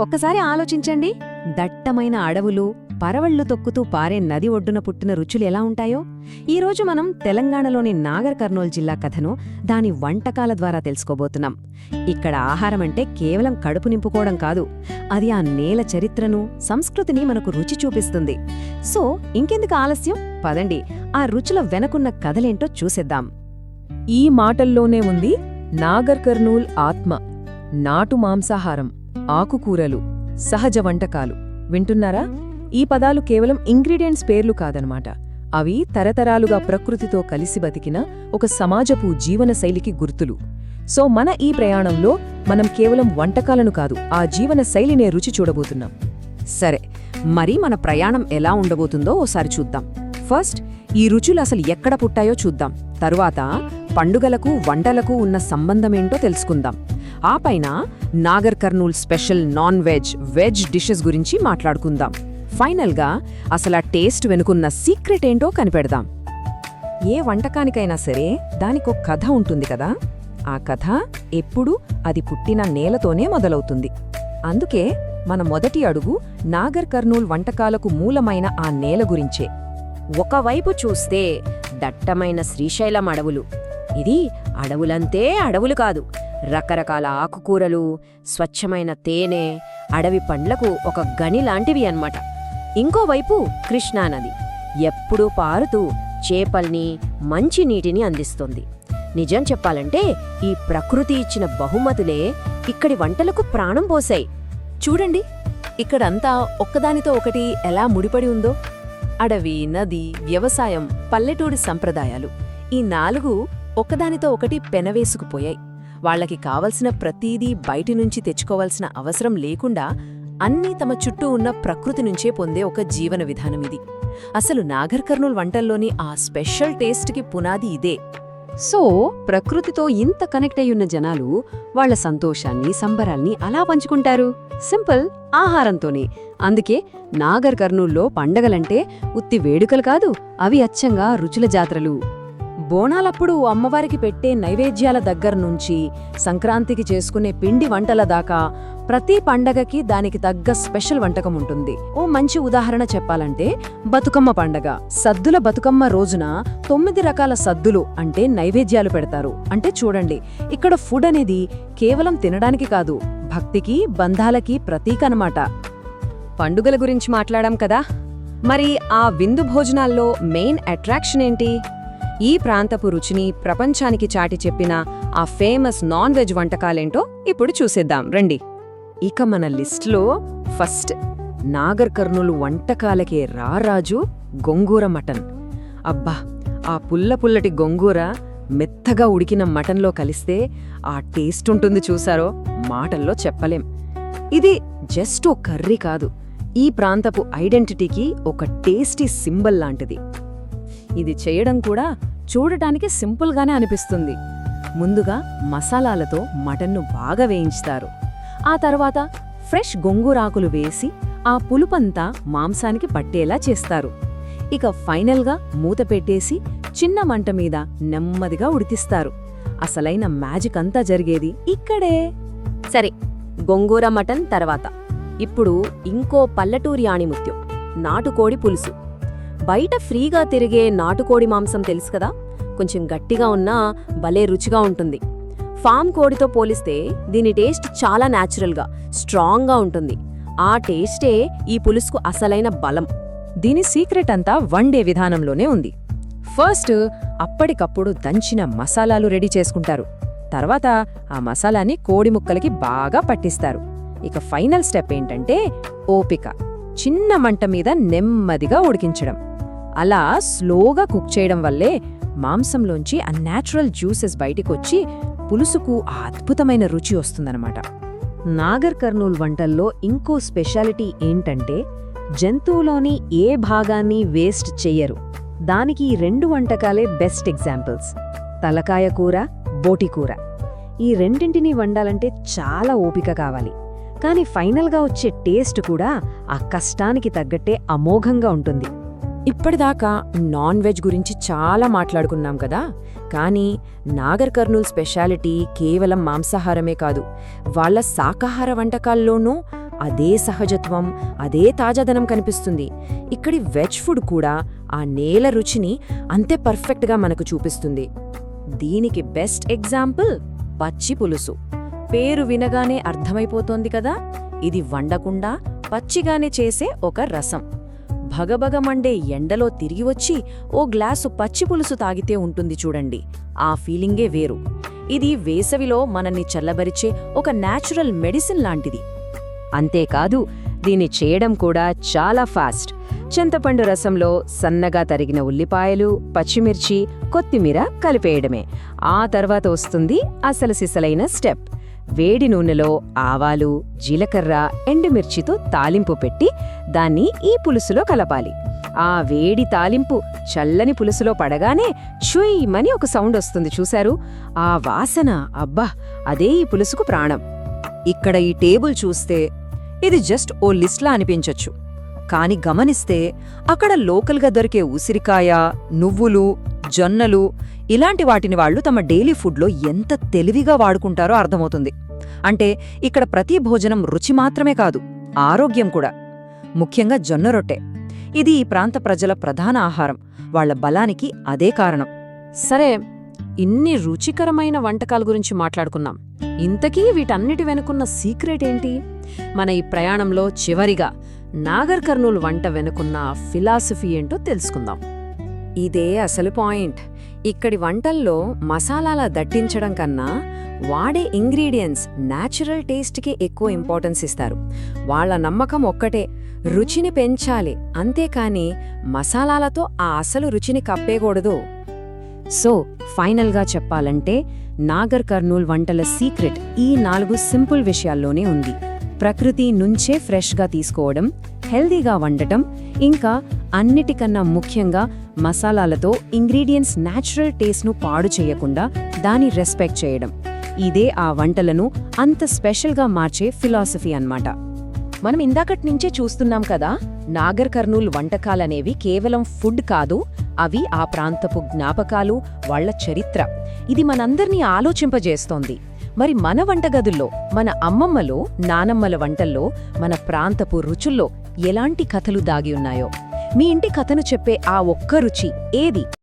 ఒక్కసారి ఆలోచించండి, దట్టమైన అడవులు, పరవళ్లు తొక్కుతూ పారే నది ఒడ్డున పుట్టిన రుచులు ఎలా ఉంటాయో. ఈరోజు మనం తెలంగాణలోని నాగర్ కర్నూల్ జిల్లా కథను దాని వంటకాల ద్వారా తెలుసుకోబోతున్నాం. ఇక్కడ ఆహారమంటే కేవలం కడుపు నింపుకోవడం కాదు, అది ఆ నేల చరిత్రను, సంస్కృతిని మనకు రుచి చూపిస్తుంది. సో ఇంకెందుకు ఆలస్యం, పదండి ఆ రుచుల వెనకున్న కథలేంటో చూసేద్దాం. ఈ మాటల్లోనే ఉంది నాగర్ కర్నూల్ ఆత్మ. నాటు మాంసాహారం, ఆకుకూరలు, సహజ వంటకాలు. వింటున్నారా? ఈ పదాలు కేవలం ఇంగ్రీడియంట్స్ పేర్లు కాదనమాట. అవి తరతరాలుగా ప్రకృతితో కలిసి బతికిన ఒక సమాజపు జీవనశైలికి గుర్తులు. సో మన ఈ ప్రయాణంలో మనం కేవలం వంటకాలను కాదు, ఆ జీవనశైలినే రుచి చూడబోతున్నాం. సరే, మరి మన ప్రయాణం ఎలా ఉండబోతుందో ఓసారి చూద్దాం. ఫస్ట్ ఈ రుచులు అసలు ఎక్కడ పుట్టాయో చూద్దాం. తరువాత పండుగలకు, వంటలకు ఉన్న సంబంధమేంటో తెలుసుకుందాం. ఆ పైన Nagar Kurnool special non veg, veg dishes గురించి మాట్లాడుకుందాం. ఫైనల్గా అసలు ఆ టేస్ట్ వెనుకున్న సీక్రెట్ ఏంటో కనిపెడదాం. ఏ వంటకానికైనా సరే దానికో కథ ఉంటుంది కదా. ఆ కథ ఎప్పుడూ అది పుట్టిన నేలతోనే మొదలవుతుంది. అందుకే మన మొదటి అడుగు నాగర్ కర్నూల్ వంటకాలకు మూలమైన ఆ నేల గురించే. ఒకవైపు చూస్తే దట్టమైన శ్రీశైలం అడవులు. ఇది అడవులంతే అడవులు కాదు, రకరకాల ఆకుకూరలు, స్వచ్ఛమైన తేనె, అడవి పండ్లకు ఒక గని లాంటివి అన్నమాట. ఇంకోవైపు కృష్ణానది ఎప్పుడూ పారుతూ చేపల్ని, మంచి నీటిని అందిస్తుంది. నిజం చెప్పాలంటే ఈ ప్రకృతి ఇచ్చిన బహుమతులే ఇక్కడి వంటలకు ప్రాణం పోశాయి. చూడండి, ఇక్కడంతా ఒక్కదానితో ఒకటి ఎలా ముడిపడి ఉందో. అడవి, నది, వ్యవసాయం, పల్లెటూరి సంప్రదాయాలు, ఈ నాలుగు ఒకదానితో ఒకటి పెనవేసుకుపోయాయి. వాళ్లకి కావలసిన ప్రతీదీ బయటి నుంచి తెచ్చుకోవాల్సిన అవసరం లేకుండా అన్నీ తమ చుట్టూ ఉన్న ప్రకృతి నుంచే పొందే ఒక జీవన విధానమిది. అసలు నాగర్ కర్నూల్ వంటల్లోని ఆ స్పెషల్ టేస్ట్కి పునాది ఇదే. సో ప్రకృతితో ఇంత కనెక్ట్ అయ్యున్న జనాలు వాళ్ల సంతోషాన్ని, సంబరాల్ని అలా పంచుకుంటారు, సింపుల్ ఆహారంతోనే. అందుకే నాగర్ కర్నూల్లో పండగలంటే ఉత్తి వేడుకలు కాదు, అవి అచ్చంగా రుచుల జాతరలు. బోనాలప్పుడు అమ్మవారికి పెట్టే నైవేద్యాల దగ్గర్నుంచి సంక్రాంతికి చేసుకునే పిండి వంటల దాకా ప్రతి పండగకి దానికి తగ్గ స్పెషల్ వంటకం ఉంటుంది. ఓ మంచి ఉదాహరణ చెప్పాలంటే బతుకమ్మ పండగ. సద్దుల బతుకమ్మ రోజున 9 రకాల సద్దులు అంటే నైవేద్యాలు పెడతారు. అంటే చూడండి, ఇక్కడ ఫుడ్ అనేది కేవలం తినడానికి కాదు, భక్తికి, బంధాలకి ప్రతీక అన్నమాట. పండుగల గురించి మాట్లాడాం కదా, మరి ఆ విందు భోజనాల్లో మెయిన్ అట్రాక్షన్ ఏంటి? ఈ ప్రాంతపు రుచిని ప్రపంచానికి చాటి చెప్పిన ఆ ఫేమస్ నాన్ వెజ్ వంటకాలేంటో ఇప్పుడు చూసేద్దాం రండి. ఇక మన లిస్ట్లో ఫస్ట్ నాగర్ కర్నూలు వంటకాలకే రారాజు గొంగూర మటన్. అబ్బా, ఆ పుల్లటి గొంగూర మెత్తగా ఉడికిన మటన్లో కలిస్తే ఆ టేస్ట్ ఉంటుంది చూసారో, మాటల్లో చెప్పలేం. ఇది జస్ట్ ఓ కర్రీ కాదు, ఈ ప్రాంతపు ఐడెంటిటీకి ఒక టేస్టీ సింబల్ లాంటిది. ఇది చేయడం కూడా చూడటానికి సింపుల్గానే అనిపిస్తుంది. ముందుగా మసాలాలతో మటన్ను బాగా వేయించుతారు. ఆ తర్వాత ఫ్రెష్ గొంగూరాకులు వేసి ఆ పులుపంతా మాంసానికి పట్టేలా చేస్తారు. ఇక ఫైనల్గా మూత పెట్టేసి చిన్న మంట మీద నెమ్మదిగా ఉడికిస్తారు. అసలైన మ్యాజిక్ అంతా జరిగేది ఇక్కడే. సరే, గొంగూర మటన్ తర్వాత ఇప్పుడు ఇంకో పల్లెటూరి ఆణిముత్యం, నాటుకోడి పులుసు. బయట ఫ్రీగా తిరిగే నాటుకోడి మాంసం తెలుసు కదా, కొంచెం గట్టిగా ఉన్నా భలే రుచిగా ఉంటుంది. ఫామ్ కోడితో పోలిస్తే దీని టేస్ట్ చాలా న్యాచురల్గా, స్ట్రాంగ్గా ఉంటుంది. ఆ టేస్టే ఈ పులుసుకు అసలైన బలం. దీని సీక్రెట్ అంతా వండే విధానంలోనే ఉంది. ఫస్ట్ అప్పటికప్పుడు దంచిన మసాలాలు రెడీ చేసుకుంటారు. తర్వాత ఆ మసాలాని కోడి ముక్కలకి బాగా పట్టిస్తారు. ఇక ఫైనల్ స్టెప్ ఏంటంటే ఓపిక. చిన్న మంట మీద నెమ్మదిగా ఉడికించడం. అలా స్లోగా కుక్ చేయడం వల్లే మాంసంలోంచి ఆ న్యాచురల్ జ్యూసెస్ బయటికొచ్చి పులుసుకు ఆ అద్భుతమైన రుచి వస్తుందన్నమాట. నాగర్ కర్నూల్ వంటల్లో ఇంకో స్పెషాలిటీ ఏంటంటే జంతువులోని ఏ భాగాన్ని వేస్ట్ చెయ్యరు. దానికి ఈ 2 వంటకాలే బెస్ట్ ఎగ్జాంపుల్స్. తలకాయ కూర, బోటికూర. ఈ రెండింటినీ వండాలంటే చాలా ఓపిక కావాలి. కానీ ఫైనల్గా వచ్చే టేస్ట్ కూడా ఆ కష్టానికి తగ్గట్టే అమోఘంగా ఉంటుంది. ఇప్పటిదాకా నాన్ వెజ్ గురించి చాలా మాట్లాడుకున్నాం కదా, కానీ నాగర్ కర్నూల్ స్పెషాలిటీ కేవలం మాంసాహారమే కాదు, వాళ్ళ శాకాహార వంటకాల్లోనూ అదే సహజత్వం, అదే తాజాదనం కనిపిస్తుంది. ఇక్కడి వెజ్ ఫుడ్ కూడా ఆ నేల రుచిని అంతే పర్ఫెక్ట్గా మనకు చూపిస్తుంది. దీనికి బెస్ట్ ఎగ్జాంపుల్ పచ్చి పులుసు. పేరు వినగానే అర్థమైపోతోంది కదా, ఇది వండకుండా పచ్చిగానే చేసే ఒక రసం. భగభగమండే ఎండలో తిరిగి వచ్చి ఓ గ్లాసు పచ్చి పులుసు తాగితే ఉంటుంది చూడండి, ఆ ఫీలింగే వేరు. ఇది వేసవిలో మనల్ని చల్లబరిచే ఒక న్యాచురల్ మెడిసిన్ లాంటిది. అంతేకాదు, దీన్ని చేయడం కూడా చాలా ఫాస్ట్. చింతపండు రసంలో సన్నగా తరిగిన ఉల్లిపాయలు, పచ్చిమిర్చి, కొత్తిమీర కలిపేయడమే. ఆ తర్వాత వస్తుంది అసలు సిసలైన స్టెప్. వేడి నూనెలో ఆవాలు, జీలకర్ర, ఎండుమిర్చితో తాలింపు పెట్టి దాన్ని ఈ పులుసులో కలపాలి. ఆ వేడి తాలింపు చల్లని పులుసులో పడగానే చుయ్యమని ఒక సౌండ్ వస్తుంది చూశారు? ఆ వాసన, అబ్బా, అదే ఈ పులుసుకు ప్రాణం. ఇక్కడ ఈ టేబుల్ చూస్తే ఇది జస్ట్ ఓ లిస్ట్లా అనిపించొచ్చు. కాని గమనిస్తే అక్కడ లోకల్గా దొరికే ఉసిరికాయ, నువ్వులు, జొన్నలు ఇలాంటి వాటిని వాళ్ళు తమ డైలీ ఫుడ్లో ఎంత తెలివిగా వాడుకుంటారో అర్థమవుతుంది. అంటే ఇక్కడ ప్రతి భోజనం రుచి మాత్రమే కాదు, ఆరోగ్యం కూడా. ముఖ్యంగా జొన్న రొట్టె. ఇది ఈ ప్రాంత ప్రజల ప్రధాన ఆహారం. వాళ్ల బలానికి అదే కారణం. సరే, ఇన్ని రుచికరమైన వంటకాల గురించి మాట్లాడుకున్నాం. ఇంతకీ వీటన్నిటి వెనుకున్న సీక్రెట్ ఏంటి? మన ఈ ప్రయాణంలో చివరిగా నాగర్ కర్నూల్ వంట వెనుకున్న ఫిలాసఫీ ఏంటో తెలుసుకుందాం. ఇదే అసలు పాయింట్. ఇక్కడి వంటల్లో మసాలాల దట్టించడం కన్నా వాడే ఇంగ్రీడియంట్స్ న్యాచురల్ టేస్ట్కి ఎక్కువ ఇంపార్టెన్స్ ఇస్తారు. వాళ్ల నమ్మకం ఒక్కటే, రుచిని పెంచాలి, అంతేకాని మసాలాలతో ఆ అసలు రుచిని కప్పేయకూడదు. సో ఫైనల్గా చెప్పాలంటే నాగర్ కర్నూల్ వంటల సీక్రెట్ ఈ 4 సింపుల్ విషయాల్లోనే ఉంది. ప్రకృతి నుంచే ఫ్రెష్గా తీసుకోవడం, హెల్దీగా వండటం, ఇంకా అన్నిటికన్నా ముఖ్యంగా మసాలాలతో ఇంగ్రీడియంట్స్ న్యాచురల్ టేస్ట్ను పాడు చేయకుండా దాని రెస్పెక్ట్ చేయడం. ఇదే ఆ వంటలను అంత స్పెషల్గా మార్చే ఫిలాసఫీ అన్నమాట. మనం ఇందాకటి నుంచే చూస్తున్నాం కదా, నాగర్ కర్నూల్ వంటకాలనేవి కేవలం ఫుడ్ కాదు, అవి ఆ ప్రాంతపు జ్ఞాపకాలు, వాళ్ల చరిత్ర. ఇది మనందర్నీ ఆలోచింపజేస్తోంది. మరి మన వంటగదుల్లో, మన అమ్మమ్మలో, నానమ్మల వంటల్లో, మన ప్రాంతపు రుచుల్లో ఎలాంటి కథలు దాగి ఉన్నాయో? మీ ఇంటి కథను చెప్పే ఆ ఒక్క రుచి ఏది?